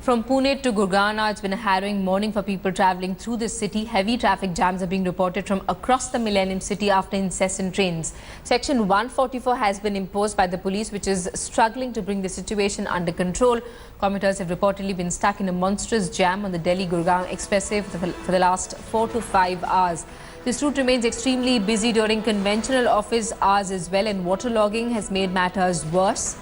From Pune to Gurgaon, it's been a harrowing morning for people travelling through the city. Heavy traffic jams are being reported from across the Millennium City after incessant rains. Section 144 has been imposed by the police, which is struggling to bring the situation under control. Commuters have reportedly been stuck in a monstrous jam on the Delhi-Gurgaon Expressway for the last 4 to 5 hours. This route remains extremely busy during conventional office hours as well, and waterlogging has made matters worse.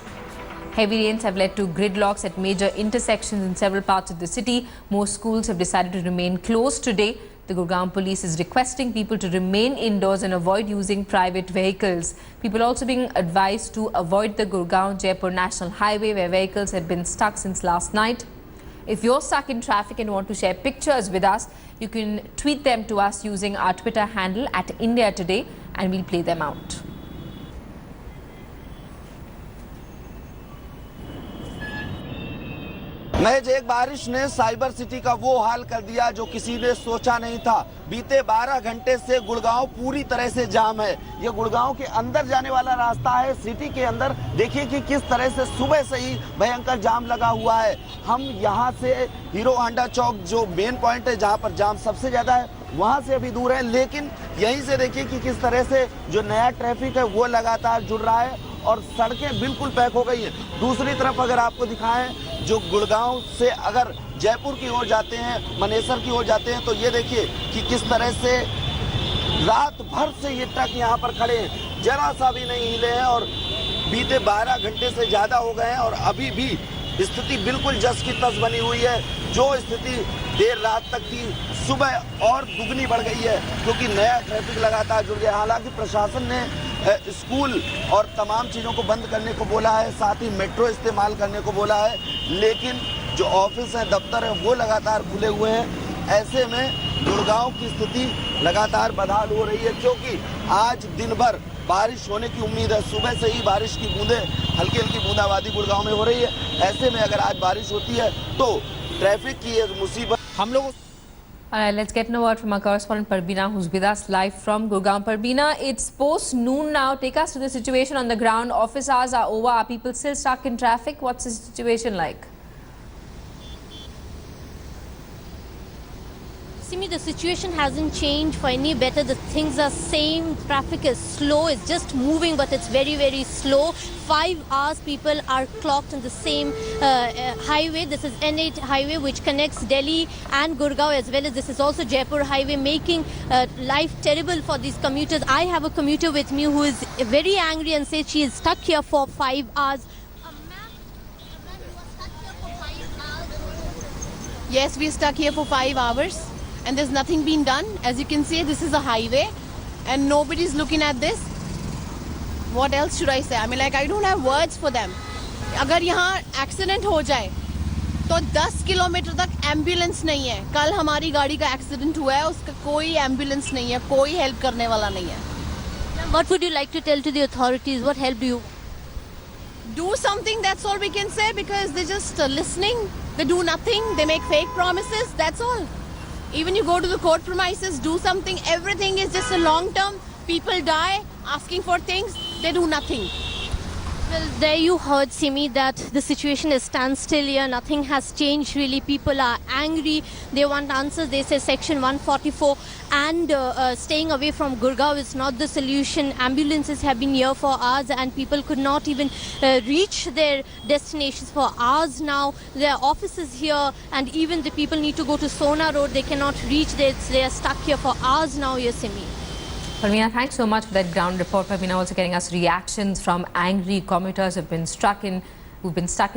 Heavy rains have led to gridlocks at major intersections in several parts of the city. Most schools have decided to remain closed today. The Gurgaon police is requesting people to remain indoors and avoid using private vehicles. People are also being advised to avoid the Gurgaon-Jaipur National Highway, where vehicles have been stuck since last night. If you're stuck in traffic and want to share pictures with us, you can tweet them to us using our Twitter handle @IndiaToday, and we'll play them out. महज एक बारिश ने cyber city का वो हाल कर दिया जो किसी ने सोचा नहीं था। बीते 12 घंटे से गुड़गांव पूरी तरह से जाम है। ये गुड़गांव के अंदर जाने वाला रास्ता है। सिटी के अंदर देखिए कि किस तरह से सुबह से ही भयंकर जाम लगा हुआ है। हम यहाँ से हीरो होंडा चौक जो मेन पॉइंट है जहाँ पर जाम सबसे ज्यादा है, वहाँ से अभी दूर है, लेकिन यहीं से देखिए कि किस तरह से जो नया ट्रैफिक है वो लगातार जुड़ रहा है और सड़कें बिल्कुल पैक हो गई हैं। दूसरी तरफ अगर आपको दिखाएं, जो गुड़गांव से अगर जयपुर की ओर जाते हैं, मनेसर की ओर जाते हैं, तो ये देखिए कि किस तरह से रात भर से ये ट्रक यहाँ पर खड़े हैं, जरा सा भी नहीं हिले हैं और बीते 12 घंटे से ज़्यादा हो गए हैं और अभी भी स्थिति बिल्कुल जस की तस बनी हुई है। जो स्थिति देर रात तक थी, सुबह और दुगनी बढ़ गई है क्योंकि नया ट्रैफिक लगातार जुड़ गया। हालांकि प्रशासन ने स्कूल और तमाम चीज़ों को बंद करने को बोला है, साथ ही मेट्रो इस्तेमाल करने को बोला है, लेकिन जो ऑफिस हैं, दफ्तर हैं, वो लगातार खुले हुए हैं। ऐसे में गुड़गांव की स्थिति लगातार बदहाल हो रही है क्योंकि आज दिन भर बारिश होने की उम्मीद है। सुबह से ही बारिश की बूंदें, हल्की हल्की बूंदाबांदी गुड़गांव में हो रही है। ऐसे में अगर आज बारिश होती है तो ट्रैफिक की एक मुसीबत हम लोग। Let's get a word from our correspondent Parbina, who's with us live from Gurgaon. Parbina, it's post-noon now. Take us to the situation on the ground. Office hours are over. Are people still stuck in traffic? What's the situation like? Simi, the situation hasn't changed for any better. The things are same. Traffic is slow. It's just moving, but it's very, very slow. 5 hours people are clocked on the same highway. This is N8 highway, which connects Delhi and Gurgaon, as well as this is also Jaipur highway, making life terrible for these commuters. I have a commuter with me who is very angry and says she is stuck here for 5 hours. Yes, we're stuck here for 5 hours and there's nothing been done. As you can see, this is a highway and nobody's looking at this. What else should I say? I mean, like, I don't have words for them. अगर यहाँ accident हो जाए तो 10 kilometre तक ambulance नहीं है। कल हमारी गाड़ी का एक्सीडेंट हुआ है, उसका कोई एम्बुलेंस नहीं है, कोई हेल्प करने वाला नहीं है। What would you like to tell to the authorities? What help do you? Do something, that's all we can say, because they're just listening. They do nothing. They make fake promises. That's all. Even you go to the court premises, do something. Everything is just a long term. People die asking for things. They do nothing. Well, there you heard, Simi, that the situation is standstill here. Nothing has changed really. People are angry. They want answers. They say Section 144 and staying away from Gurgaon is not the solution. Ambulances have been here for hours and people could not even reach their destinations for hours now. There are offices here and even the people need to go to Sona Road. They cannot reach there. They are stuck here for hours now, Simi. Parbina, thanks so much for that ground report. Parbina also getting us reactions from angry commuters who've been stuck in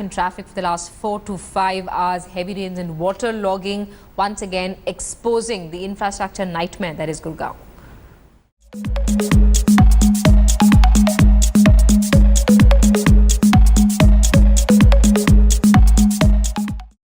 traffic for the last 4 to 5 hours. Heavy rains and water logging once again exposing the infrastructure nightmare that is Gurgaon.